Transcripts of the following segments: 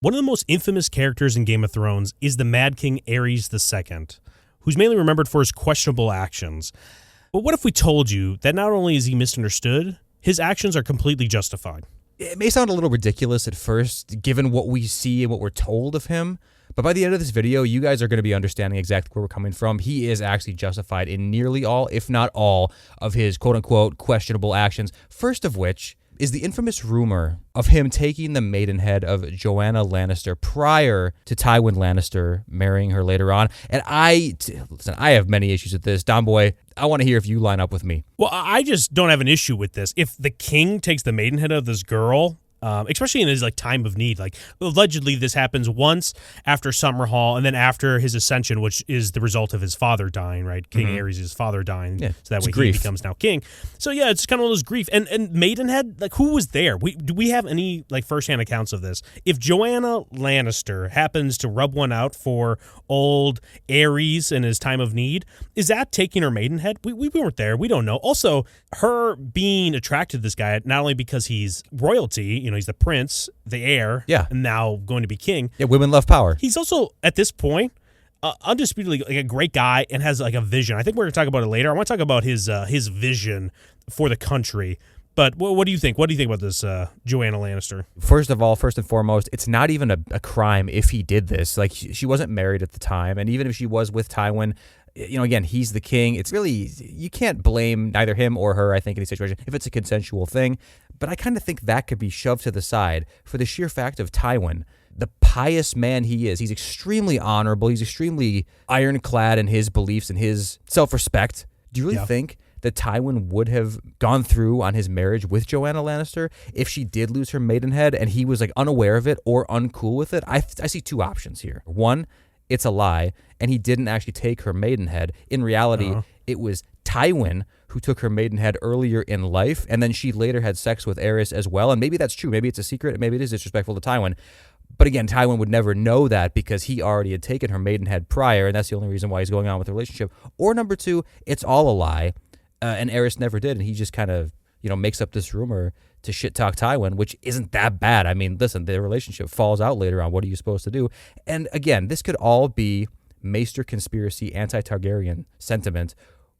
One of the most infamous characters in Game of Thrones is the Mad King Aerys II, who's mainly remembered for his questionable actions. But what if we told you that not only is he misunderstood, his actions are completely justified? It may sound a little ridiculous at first, given what we see and what we're told of him, but by the end of this video, you guys are going to be understanding exactly where we're coming from. He is actually justified in nearly all, if not all, of his quote-unquote questionable actions, first of which is the infamous rumor of him taking the maidenhead of Joanna Lannister prior to Tywin Lannister marrying her later on. And listen, I have many issues with this. Don Boy, I want to hear if you line up with me. Well, I just don't have an issue with this. If the king takes the maidenhead of this girl, especially in his time of need, allegedly this happens once after Summerhall and then after his ascension, which is the result of his father dying, right? King Aerys' father dying, so that way he becomes now king. So yeah, it's kind of one of those grief. And maidenhead, who was there? Do we have any firsthand accounts of this? If Joanna Lannister happens to rub one out for old Aerys in his time of need, is that taking her maidenhead? We weren't there. We don't know. Also, her being attracted to this guy, not only because he's royalty, he's the prince, the heir, and now going to be king. Yeah, women love power. He's also, at this point, undisputedly a great guy and has a vision. I think we're going to talk about it later. I want to talk about his vision for the country. But what do you think? What do you think about this Joanna Lannister? First and foremost, it's not even a crime if he did this. She wasn't married at the time, and even if she was with Tywin, again, he's the king. It's really, you can't blame neither him or her, I think, in this situation, if it's a consensual thing. But I kind of think that could be shoved to the side for the sheer fact of Tywin, the pious man he is. He's extremely honorable. He's extremely ironclad in his beliefs and his self-respect. Do you really think that Tywin would have gone through on his marriage with Joanna Lannister if she did lose her maidenhead and he was unaware of it or uncool with it? I see two options here. One, it's a lie, and he didn't actually take her maidenhead. In reality, it was Tywin who took her maidenhead earlier in life, and then she later had sex with Aerys as well. And maybe that's true. Maybe it's a secret. Maybe it is disrespectful to Tywin. But again, Tywin would never know that because he already had taken her maidenhead prior, and that's the only reason why he's going on with the relationship. Or number two, it's all a lie, and Aerys never did, and he just kind of makes up this rumor to shit-talk Tywin, which isn't that bad. I mean, listen, the relationship falls out later on. What are you supposed to do? And again, this could all be maester conspiracy, anti-Targaryen sentiment,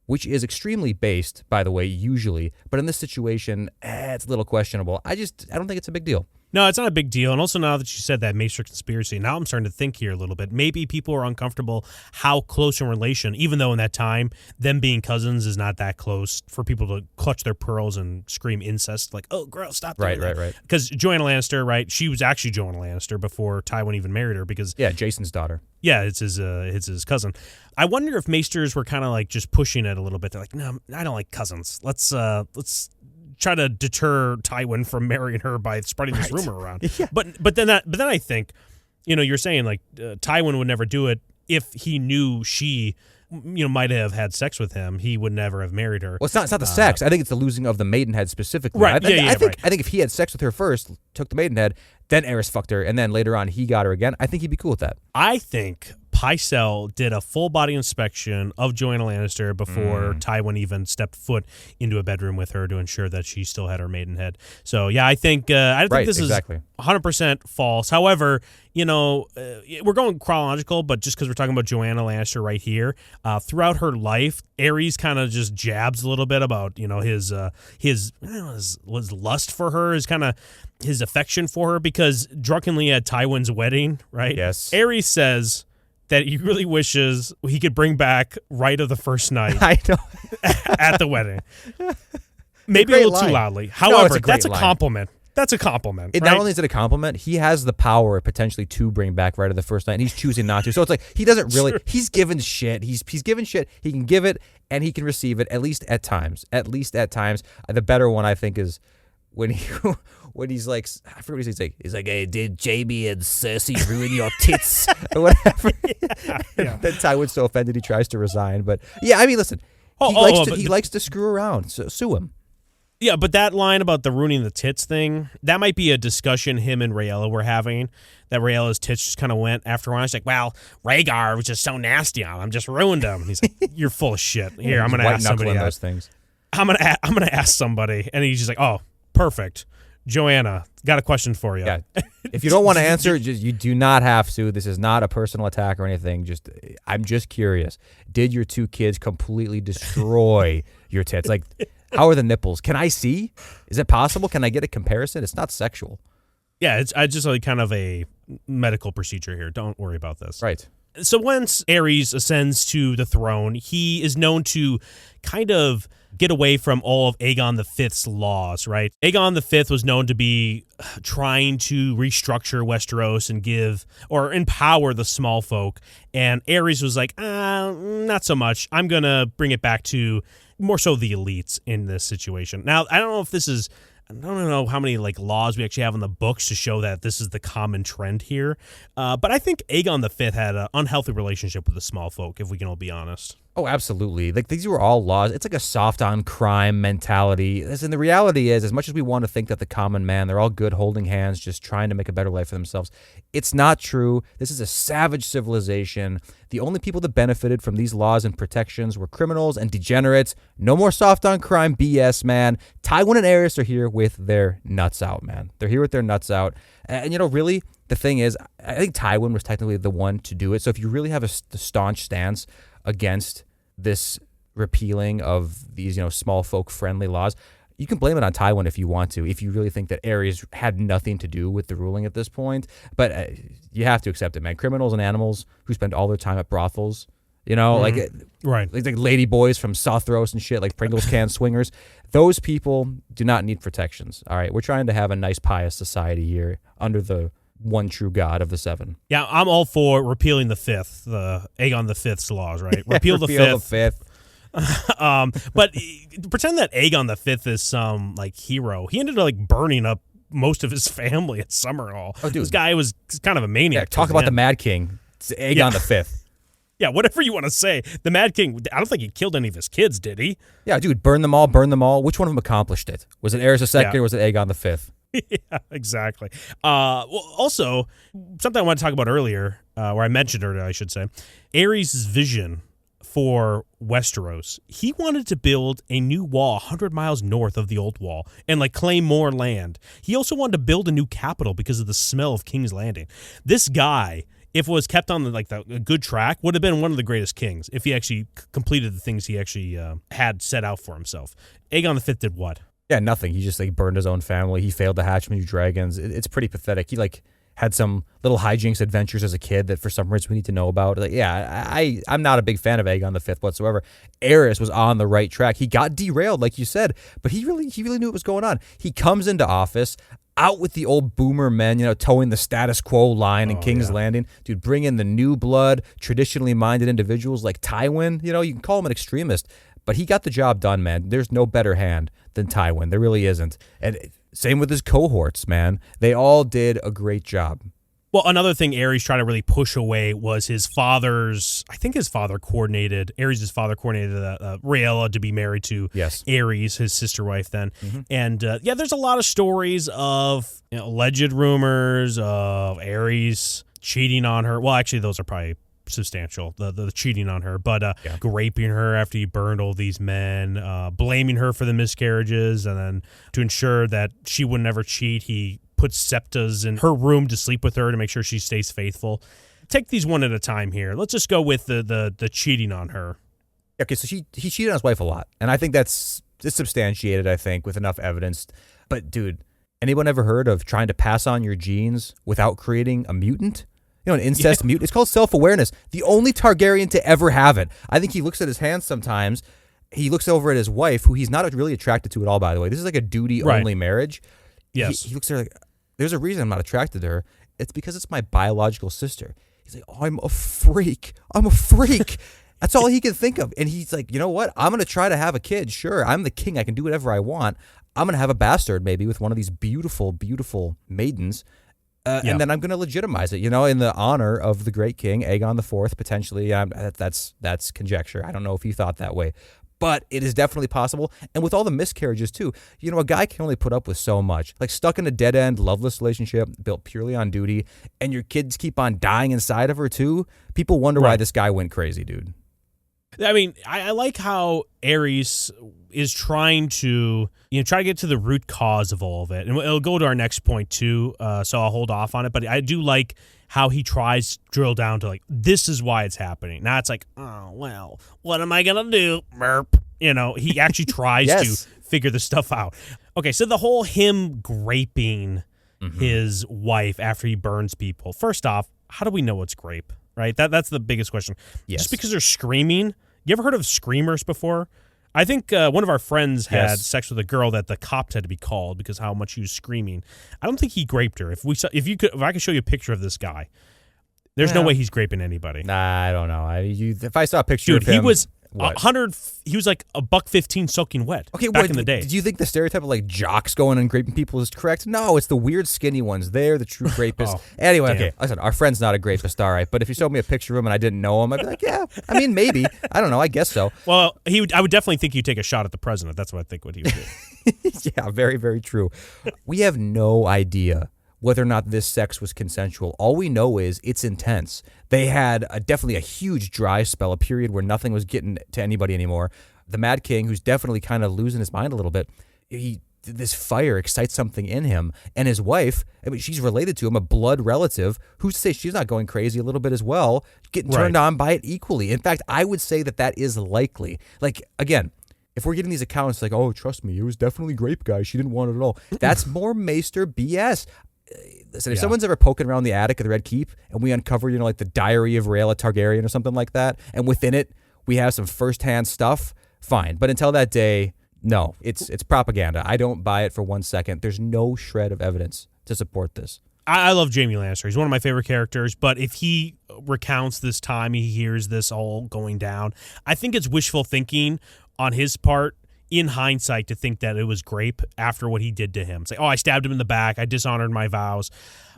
which is extremely based, by the way, usually. But in this situation, it's a little questionable. I don't think it's a big deal. No, it's not a big deal. And also now that you said that maester conspiracy, now I'm starting to think here a little bit. Maybe people are uncomfortable how close in relation, even though in that time, them being cousins is not that close for people to clutch their pearls and scream incest, oh, girl, stop doing that. Right. Because Joanna Lannister, right, she was actually Joanna Lannister before Tywin even married her because... Yeah, Jason's daughter. Yeah, it's his cousin. I wonder if maesters were kind of just pushing it a little bit. They're like, no, I don't like cousins. Let's try to deter Tywin from marrying her by spreading this rumor around. Yeah. But then I think, you're saying Tywin would never do it if he knew she might have had sex with him. He would never have married her. Well, it's not the sex. I think it's the losing of the maidenhead specifically. Right. I think if he had sex with her first, took the maidenhead, then Aerys fucked her, and then later on he got her again, I think he'd be cool with that. I think Pycelle did a full body inspection of Joanna Lannister before Tywin even stepped foot into a bedroom with her to ensure that she still had her maidenhead. So yeah, I think this is 100% false. However, we're going chronological, but just because we're talking about Joanna Lannister right here, throughout her life, Aerys kind of just jabs a little bit about his lust for her, his affection for her, because drunkenly at Tywin's wedding, right? Yes, Aerys says that he really wishes he could bring back Right of the First Night I know. at the wedding. Maybe a little too loudly. However, that's a compliment. That's a compliment. Not only is it a compliment, he has the power potentially to bring back Right of the First Night, and he's choosing not to. So it's he doesn't really. Sure. He's given shit. He's given shit. He can give it and he can receive it at least at times. The better one I think is when he's I forget what he's like. He's like, "Hey, did Jaime and Cersei ruin your tits?" or whatever. Yeah. Then Tywin's so offended he tries to resign. But yeah, I mean, listen, he likes to screw around. So sue him. Yeah, but that line about the ruining the tits thing, that might be a discussion him and Rhaella were having, that Rhaella's tits just kind of went after a while. She's like, well, Rhaegar was just so nasty on him, just ruined him. He's like, you're full of shit. Here, I'm going to ask somebody. Those things. I'm gonna ask somebody. And he's just like, oh, perfect. Joanna, got a question for you. Yeah. If you don't want to answer, you do not have to. This is not a personal attack or anything. I'm just curious. Did your 2 kids completely destroy your tits? Like, how are the nipples? Can I see? Is it possible? Can I get a comparison? It's not sexual. Yeah, it's just like kind of a medical procedure here. Don't worry about this. Right. So once Aerys ascends to the throne, he is known to kind of get away from all of Aegon V's laws, right? Aegon V was known to be trying to restructure Westeros and give or empower the small folk. And Aerys was like, not so much. I'm going to bring it back to more so the elites in this situation. Now, I don't know if this is... I don't know how many like laws we actually have in the books to show that this is the common trend here. But I think Aegon V had an unhealthy relationship with the small folk, if we can all be honest. Oh, absolutely. Like, these were all laws. It's like a soft on crime mentality. And the reality is, as much as we want to think that the common man, they're all good holding hands, just trying to make a better life for themselves, it's not true. This is a savage civilization. The only people that benefited from these laws and protections were criminals and degenerates. No more soft on crime BS, man. Tywin and Aerys are here with their nuts out, man. They're here with their nuts out. And, really, the thing is, I think Tywin was technically the one to do it. So if you really have a staunch stance against this repealing of these, small folk friendly laws, you can blame it on Tywin if you want to, if you really think that Aerys had nothing to do with the ruling at this point. But you have to accept it, man. Criminals and animals who spend all their time at brothels, right, like lady boys from Sothros and shit, like Pringles can swingers. Those people do not need protections. All right, we're trying to have a nice, pious society here under the one true God of the 7. Yeah, I'm all for repealing the Aegon V's laws, right? Repeal the fifth. But pretend that Aegon V is some like hero. He ended up like burning up most of his family at Summerhall. Oh, dude. This guy was kind of a maniac. Yeah, talk about the Mad King. It's Aegon V. Yeah, whatever you want to say. The Mad King, I don't think he killed any of his kids, did he? Yeah, dude, burn them all. Which one of them accomplished it? Was it Aerys II or was it Aegon V? Yeah, exactly. Well, also, something I wanted to talk about earlier, or I mentioned earlier, I should say, Aerys' vision for Westeros. He wanted to build a new wall 100 miles north of the old wall and like claim more land. He also wanted to build a new capital because of the smell of King's Landing. This guy, if it was kept on a good track, would have been one of the greatest kings if he actually completed the things he actually had set out for himself. Aegon V did what? Yeah, nothing. He just burned his own family. He failed to hatch new dragons. It's pretty pathetic. He had some little hijinks adventures as a kid that for some reason we need to know about. I'm not a big fan of Aegon V whatsoever. Aerys was on the right track. He got derailed, like you said, but he really knew what was going on. He comes into office out with the old boomer men, towing the status quo line in King's Landing. Dude, bring in the new blood, traditionally minded individuals like Tywin. You can call him an extremist, but he got the job done, man. There's no better hand than Tywin. There really isn't. And same with his cohorts, man. They all did a great job. Well, another thing Aerys tried to really push away was his father's, I think his father coordinated, Aerys' father coordinated Rhaella to be married to Aerys, his sister wife then. Mm-hmm. And there's a lot of stories of alleged rumors of Aerys cheating on her. Well, actually, those are probably substantial, the cheating on her, but raping her after he burned all these men, blaming her for the miscarriages, and then to ensure that she would never cheat, he puts septas in her room to sleep with her to make sure she stays faithful. Take these one at a time here. Let's just go with the cheating on her. Okay, so he cheated on his wife a lot, and I think it's substantiated, I think, with enough evidence. But dude, anyone ever heard of trying to pass on your genes without creating a mutant? An incest mutant. It's called self-awareness. The only Targaryen to ever have it. I think he looks at his hands sometimes. He looks over at his wife, who he's not really attracted to at all, by the way. This is like a duty-only marriage. Yes. He looks at her like, there's a reason I'm not attracted to her. It's because it's my biological sister. He's like, oh, I'm a freak. That's all he can think of. And he's like, you know what? I'm going to try to have a kid. Sure, I'm the king. I can do whatever I want. I'm going to have a bastard maybe with one of these beautiful, beautiful maidens. And then I'm going to legitimize it, in the honor of the great king, Aegon IV, potentially. That's conjecture. I don't know if he thought that way. But it is definitely possible. And with all the miscarriages, too, a guy can only put up with so much. Like stuck in a dead-end, loveless relationship built purely on duty, and your kids keep on dying inside of her, too. People wonder why this guy went crazy, dude. I mean, I like how Aerys is trying to, try to get to the root cause of all of it. And it'll go to our next point, too, so I'll hold off on it. But I do like how he tries to drill down to, like, this is why it's happening. Now it's like, oh, well, what am I going to do? Burp. He actually tries Yes. to figure this stuff out. Okay, so the whole him graping his wife after he burns people. First off, how do we know it's grape, right? That's the biggest question. Yes. Just because they're screaming. You ever heard of screamers before? I think one of our friends had sex with a girl that the cops had to be called because how much he was screaming. I don't think he graped her. If I could show you a picture of this guy, there's no way he's graping anybody. Nah, I don't know. If I saw a picture of him, he was what? 100. He was like $1.15 soaking wet. Okay, back in the day. Do you think the stereotype of like jocks going and graping people is correct? No, it's the weird skinny ones. They're the true grapists. Anyway, okay, listen, our friend's not a rapist, all right. But if you showed me a picture of him and I didn't know him, I'd be like, yeah, I mean, maybe. I don't know. I guess so. Well, I would definitely think he'd take a shot at the president. That's what I think what he would do. Yeah, very, very true. We have no idea whether or not this sex was consensual. All we know is it's intense. They had definitely a huge dry spell, a period where nothing was getting to anybody anymore. The Mad King, who's definitely kind of losing his mind a little bit, this fire excites something in him. And his wife, I mean, she's related to him, a blood relative. Who's to say she's not going crazy a little bit as well, getting turned on by it equally? In fact, I would say that is likely. Like, again, if we're getting these accounts like, oh, trust me, it was definitely grape, guys. She didn't want it at all. That's more maester BS. Listen, if someone's ever poking around the attic of the Red Keep and we uncover, like the Diary of Rhaella Targaryen or something like that, and within it we have some firsthand stuff, fine. But until that day, no, it's propaganda. I don't buy it for 1 second. There's no shred of evidence to support this. I love Jaime Lannister. He's one of my favorite characters, but if he recounts this time, he hears this all going down, I think it's wishful thinking on his part, in hindsight, to think that it was grape after what he did to him. It's like, oh, I stabbed him in the back. I dishonored my vows.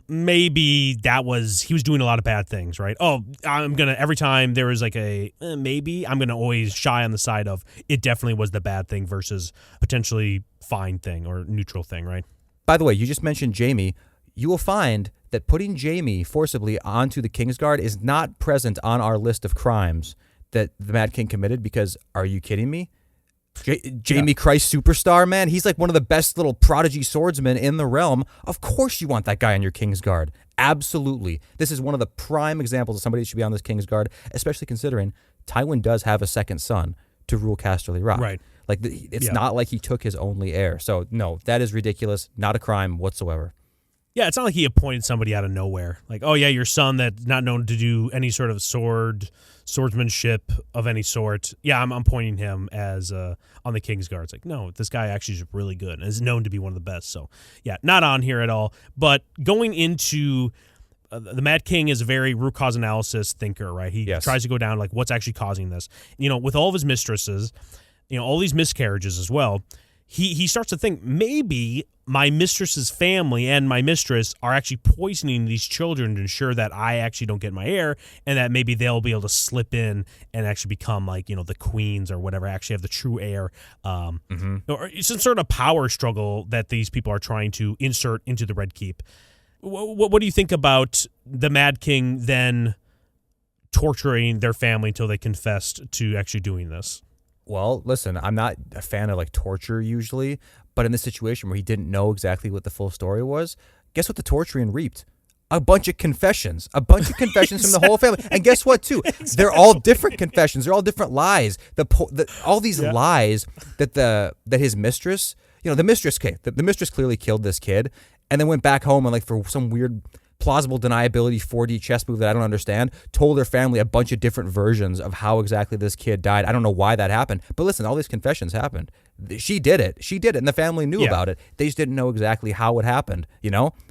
Maybe he was doing a lot of bad things, right? Oh, every time there was like maybe, I'm going to always shy on the side of it definitely was the bad thing versus potentially fine thing or neutral thing, right? By the way, you just mentioned Jaime. You will find that putting Jaime forcibly onto the Kingsguard is not present on our list of crimes that the Mad King committed because, are you kidding me? Jaime Christ superstar, man. He's like one of the best little prodigy swordsmen in the realm. Of course you want that guy on your Kingsguard. Absolutely. This is one of the prime examples of somebody that should be on this Kingsguard, especially considering Tywin does have a second son to rule Casterly Rock. Right. Like, it's not like he took his only heir. So, no, that is ridiculous. Not a crime whatsoever. Yeah, it's not like he appointed somebody out of nowhere. Like, oh, yeah, your son that's not known to do any sort of swordsmanship of any sort. Yeah, I'm appointing him as on the Kingsguard. It's like, no, this guy actually is really good and is known to be one of the best. So, yeah, not on here at all. But going into the Mad King is a very root cause analysis thinker, right? He tries to go down, like, what's actually causing this. With all of his mistresses, all these miscarriages as well, he starts to think maybe my mistress's family and my mistress are actually poisoning these children to ensure that I actually don't get my heir, and that maybe they'll be able to slip in and actually become like, the queens or whatever, actually have the true heir. Or some sort of power struggle that these people are trying to insert into the Red Keep. What do you think about the Mad King then torturing their family until they confessed to actually doing this? Well, listen, I'm not a fan of like torture usually, but in this situation where he didn't know exactly what the full story was, guess what the torturing reaped? A bunch of confessions from the whole family. And guess what, too? They're all different confessions. They're all different lies. All these lies that his mistress, the mistress clearly killed this kid and then went back home and like for some weird plausible deniability 4D chess move that I don't understand, told their family a bunch of different versions of how exactly this kid died. I don't know why that happened. But listen, all these confessions happened. She did it, and the family knew about it. They just didn't know exactly how it happened,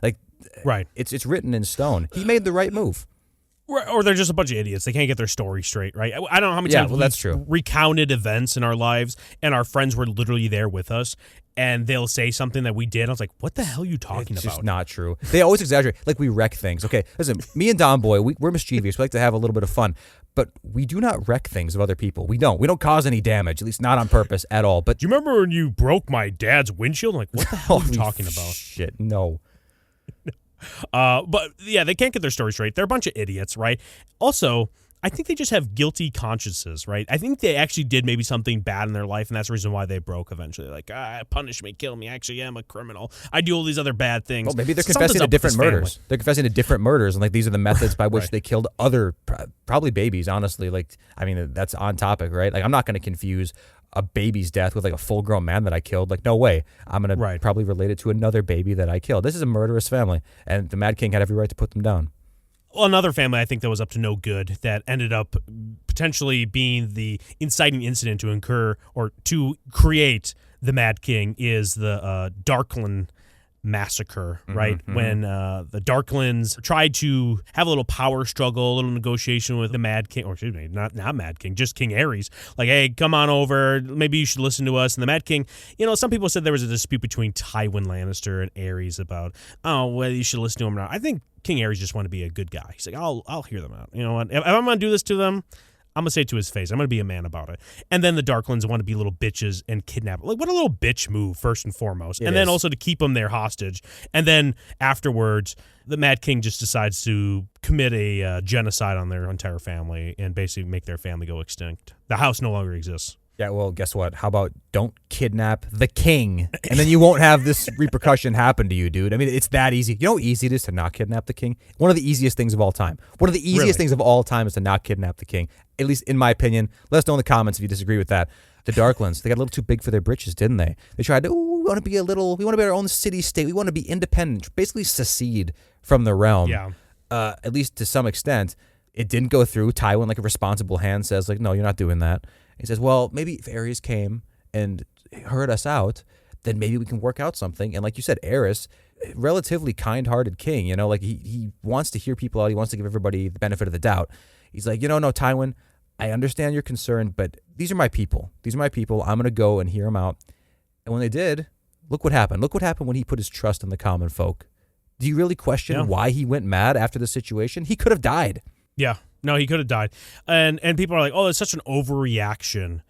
Like, right. It's written in stone. He made the right move. Or they're just a bunch of idiots. They can't get their story straight, right? I don't know how many times that's true. Recounted events in our lives, and our friends were literally there with us, and they'll say something that we did. I was like, what the hell are you talking about? It's just not true. They always exaggerate. Like, we wreck things. Okay, listen, me and Don Boy, we're mischievous. We like to have a little bit of fun. But we do not wreck things of other people. We don't. We don't cause any damage, at least not on purpose at all. But do you remember when you broke my dad's windshield? I'm like, what the hell are you talking about? Shit, no. But yeah, they can't get their story straight. They're a bunch of idiots, right? Also, I think they just have guilty consciences, right? I think they actually did maybe something bad in their life, and that's the reason why they broke eventually. Like, punish me, kill me. I actually am a criminal. I do all these other bad things. Well, maybe they're confessing to different murders. They're confessing to different murders, and like these are the methods by which they killed other, probably babies, honestly. Like, I mean, that's on topic, right? Like, I'm not going to confuse a baby's death with like a full-grown man that I killed. Like, no way. I'm going to probably relate it to another baby that I killed. This is a murderous family, and the Mad King had every right to put them down. Well, another family I think that was up to no good that ended up potentially being the inciting incident to incur or to create the Mad King is the Darklyn massacre, right? Mm-hmm. When the Darklyns tried to have a little power struggle, a little negotiation with the Mad King, or excuse me, not Mad King, just King Aerys. Like, hey, come on over. Maybe you should listen to us. And the Mad King, some people said there was a dispute between Tywin Lannister and Aerys about, whether you should listen to him or not. I think King Aerys just wanted to be a good guy. He's like, I'll hear them out. You know what? If I'm going to do this to them, I'm going to say it to his face. I'm going to be a man about it. And then the Darklyns want to be little bitches and kidnap. Like, what a little bitch move, first and foremost. And then also to keep them there hostage. And then afterwards, the Mad King just decides to commit a genocide on their entire family and basically make their family go extinct. The house no longer exists. Yeah, well, guess what? How about don't kidnap the king, and then you won't have this repercussion happen to you, dude. I mean, it's that easy. You know how easy it is to not kidnap the king? One of the easiest things of all time. One of the easiest things of all time is to not kidnap the king, at least in my opinion. Let us know in the comments if you disagree with that. The Darklyns, they got a little too big for their britches, didn't they? They tried to, we want to be our own city-state. We want to be independent, basically secede from the realm. Yeah. At least to some extent. It didn't go through. Tywin, like a responsible hand, says, like, no, you're not doing that. He says, well, maybe if Aerys came and heard us out, then maybe we can work out something. And like you said, Aerys, relatively kind-hearted king, like he wants to hear people out. He wants to give everybody the benefit of the doubt. He's like, no, Tywin, I understand you're concerned, but these are my people. These are my people. I'm going to go and hear them out. And when they did, look what happened. Look what happened when he put his trust in the common folk. Do you really question why he went mad after the situation? He could have died. Yeah. No, he could have died. And people are like, oh, it's such an overreaction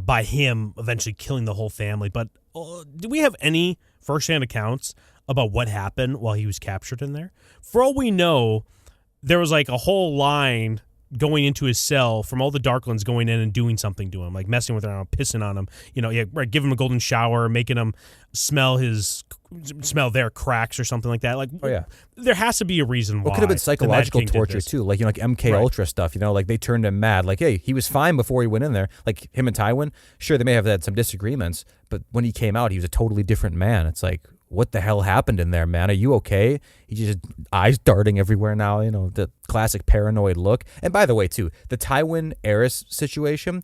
by him eventually killing the whole family. But do we have any firsthand accounts about what happened while he was captured in there? For all we know, there was like a whole line going into his cell from all the Darklyns going in and doing something to him, like messing with him, pissing on him, give him a golden shower, making him smell their cracks or something like that. Like, there has to be a reason why. It could have been psychological torture too, like like MK Ultra stuff. Like they turned him mad. Like, hey, he was fine before he went in there. Like him and Tywin, sure, they may have had some disagreements, but when he came out, he was a totally different man. It's like, what the hell happened in there, man? Are you okay? He's just eyes darting everywhere now, the classic paranoid look. And by the way, too, the Tywin Aerys situation,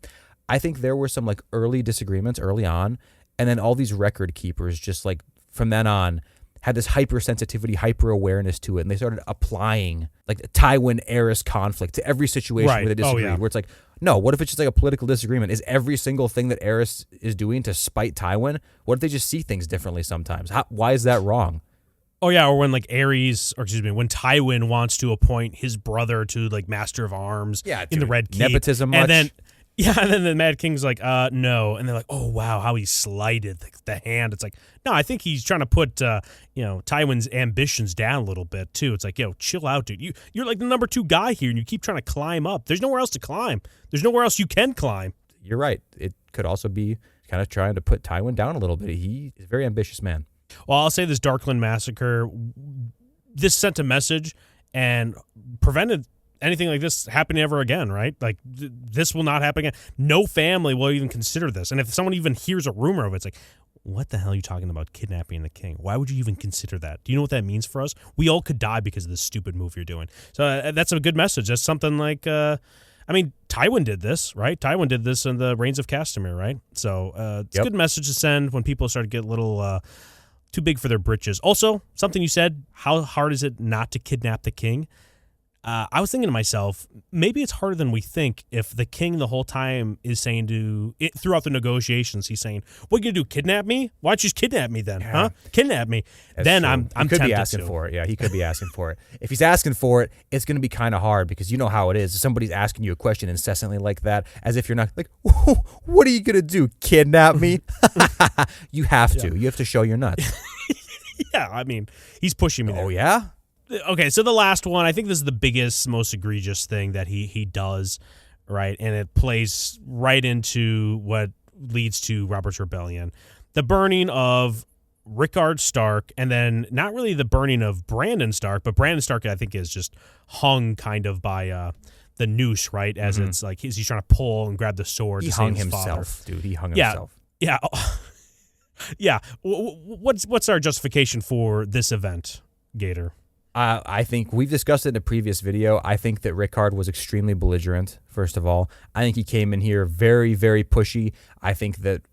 I think there were some like early disagreements early on, and then all these record keepers just like from then on had this hypersensitivity, hyper-awareness to it, and they started applying like the Tywin Aerys conflict to every situation where they disagreed. Where it's like, no, what if it's just like a political disagreement? Is every single thing that Aerys is doing to spite Tywin? What if they just see things differently sometimes? Why is that wrong? Oh, yeah, or when like when Tywin wants to appoint his brother to like Master of Arms in the Red Keep. Nepotism much? And then the Mad King's like, no. And they're like, oh, wow, how he slighted the hand. It's like, no, I think he's trying to put, Tywin's ambitions down a little bit, too. It's like, chill out, dude. You're like the number 2 guy here, and you keep trying to climb up. There's nowhere else to climb. There's nowhere else you can climb. You're right. It could also be kind of trying to put Tywin down a little bit. He is a very ambitious man. Well, I'll say this Darklyn massacre, this sent a message and prevented anything like this happening ever again, right? Like, this will not happen again. No family will even consider this. And if someone even hears a rumor of it, it's like, what the hell are you talking about kidnapping the king? Why would you even consider that? Do you know what that means for us? We all could die because of this stupid move you're doing. So that's a good message. That's something like, Tywin did this, right? Tywin did this in the Reigns of Castamere, right? So it's a good message to send when people start to get a little too big for their britches. Also, something you said, how hard is it not to kidnap the king? I was thinking to myself, maybe it's harder than we think if the king the whole time is saying throughout the negotiations, he's saying, what are you going to do, kidnap me? Why don't you just kidnap me then, huh? Kidnap me. That's then true. I'm he could tempted be asking to. for it. Yeah, he could be asking for it. If he's asking for it, it's going to be kind of hard because you know how it is. If somebody's asking you a question incessantly like that, as if you're not like, what are you going to do, kidnap me? You have to. You have to show your nuts. Yeah, I mean, he's pushing me there. Oh, yeah? Okay, so the last one, I think this is the biggest, most egregious thing that he does, right? And it plays right into what leads to Robert's Rebellion. The burning of Rickard Stark, and then not really the burning of Brandon Stark, but Brandon Stark, I think, is just hung kind of by the noose, right? As it's like he's trying to pull and grab the sword. He to hung save his himself, father. dude. He hung himself. Yeah. Yeah. What's our justification for this event, Gator? I think we've discussed it in a previous video. I think that Rickard was extremely belligerent, first of all. I think he came in here very, very pushy. I think that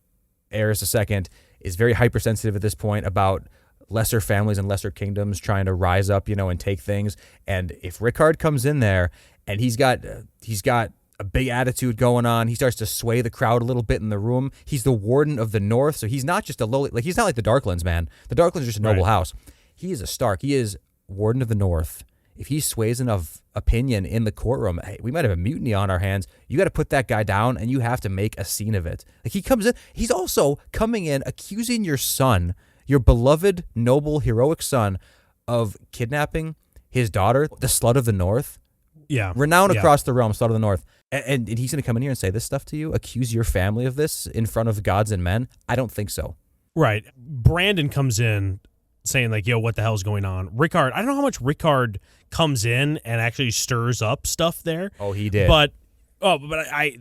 Aerys II is very hypersensitive at this point about lesser families and lesser kingdoms trying to rise up, and take things. And if Rickard comes in there and he's got a big attitude going on, he starts to sway the crowd a little bit in the room. He's the Warden of the North, so he's not just a lowly, he's not like the Darklyns, man. The Darklyns are just a noble house. He is a Stark. He is Warden of the North. If he sways enough opinion in the courtroom, hey, we might have a mutiny on our hands. You got to put that guy down, and you have to make a scene of it. He comes in. He's also coming in accusing your son, your beloved, noble, heroic son, of kidnapping his daughter, the Slut of the North. Yeah. Renowned across the realm, Slut of the North. And he's going to come in here and say this stuff to you? Accuse your family of this in front of gods and men? I don't think so. Right. Brandon comes in saying like, yo, what the hell's going on? Rickard, I don't know how much Rickard comes in and actually stirs up stuff there. Oh, he did. But I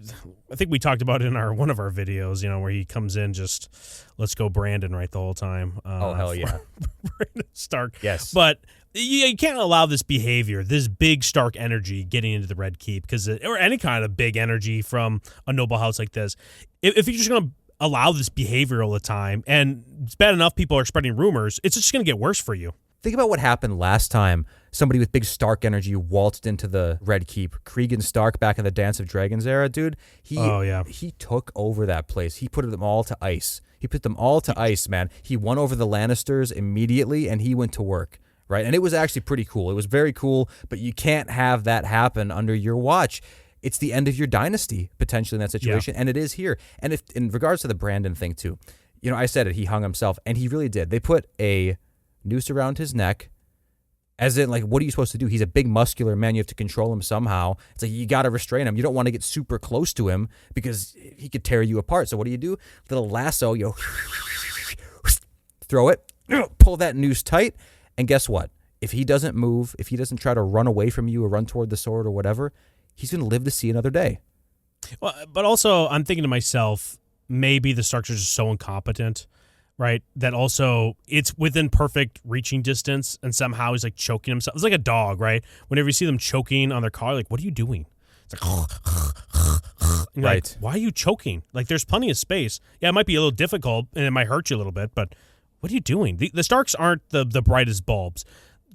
think we talked about it in one of our videos, where he comes in just, let's go Brandon right the whole time. Oh, hell yeah. Brandon Stark. Yes. But you can't allow this behavior, this big Stark energy getting into the Red Keep, or any kind of big energy from a noble house like this. If you're just going to allow this behavior all the time, and it's bad enough people are spreading rumors, it's just going to get worse for you. Think about what happened last time somebody with big Stark energy waltzed into the Red Keep. Cregan Stark back in the Dance of Dragons era, dude. He took over that place. He put them all to ice. He put them all to ice, man. He won over the Lannisters immediately, and he went to work, right? And it was actually pretty cool. It was very cool, but you can't have that happen under your watch. It's the end of your dynasty, potentially, in that situation, and it is here. And if in regards to the Brandon thing, too, I said it, he hung himself, and he really did. They put a noose around his neck, as in, like, what are you supposed to do? He's a big, muscular man. You have to control him somehow. It's like, you got to restrain him. You don't want to get super close to him because he could tear you apart. So what do? Little lasso, throw it, pull that noose tight, and guess what? If he doesn't move, if he doesn't try to run away from you or run toward the sword or whatever, he's going to live to see another day. Well, but also, I'm thinking to myself, maybe the Starks are just so incompetent, right, that also it's within perfect reaching distance, and somehow he's like choking himself. It's like a dog, right? Whenever you see them choking on their car, like, what are you doing? It's like, right. Like, why are you choking? Like, there's plenty of space. Yeah, it might be a little difficult, and it might hurt you a little bit, but what are you doing? The Starks aren't the brightest bulbs.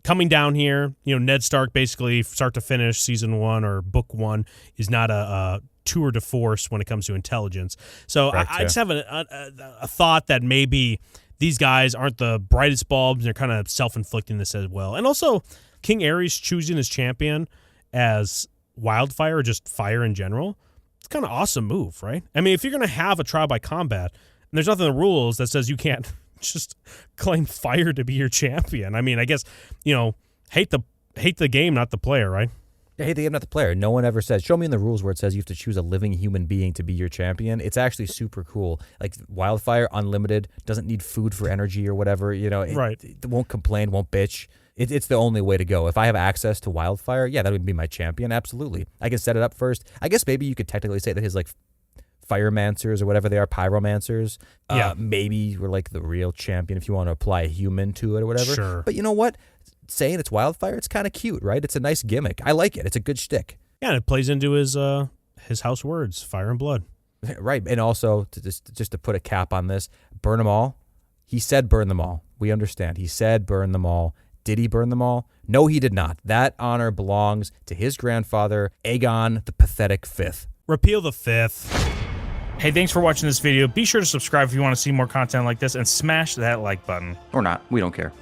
Coming down here, Ned Stark basically start to finish season 1 or book 1 is not a tour de force when it comes to intelligence. So I just have a thought that maybe these guys aren't the brightest bulbs, and they're kind of self-inflicting this as well. And also, King Aerys choosing his champion as Wildfire, or just fire in general, it's kind of awesome move, right? I mean, if you're going to have a trial by combat, and there's nothing in the rules that says you can't just claim fire to be your champion. I mean, I guess, hate the game, not the player, right? I hate the game, not the player. No one ever says, show me in the rules where it says you have to choose a living human being to be your champion. It's actually super cool. Like, Wildfire, unlimited, doesn't need food for energy or whatever. Right. It won't complain, won't bitch. It's the only way to go. If I have access to Wildfire, yeah, that would be my champion, absolutely. I can set it up first. I guess maybe you could technically say that his, Firemancers or whatever they are, Pyromancers, maybe we're like the real champion if you want to apply a human to it or whatever. Sure. But you know what? Saying it's Wildfire, it's kind of cute, right? It's a nice gimmick. I like it. It's a good shtick. Yeah, and it plays into his house words, fire and blood. Right, and also, just to put a cap on this, burn them all. He said burn them all. We understand. He said burn them all. Did he burn them all? No, he did not. That honor belongs to his grandfather, Aegon the Pathetic Fifth. Repeal the Fifth. Hey, thanks for watching this video. Be sure to subscribe if you want to see more content like this, and smash that like button. Or not. We don't care.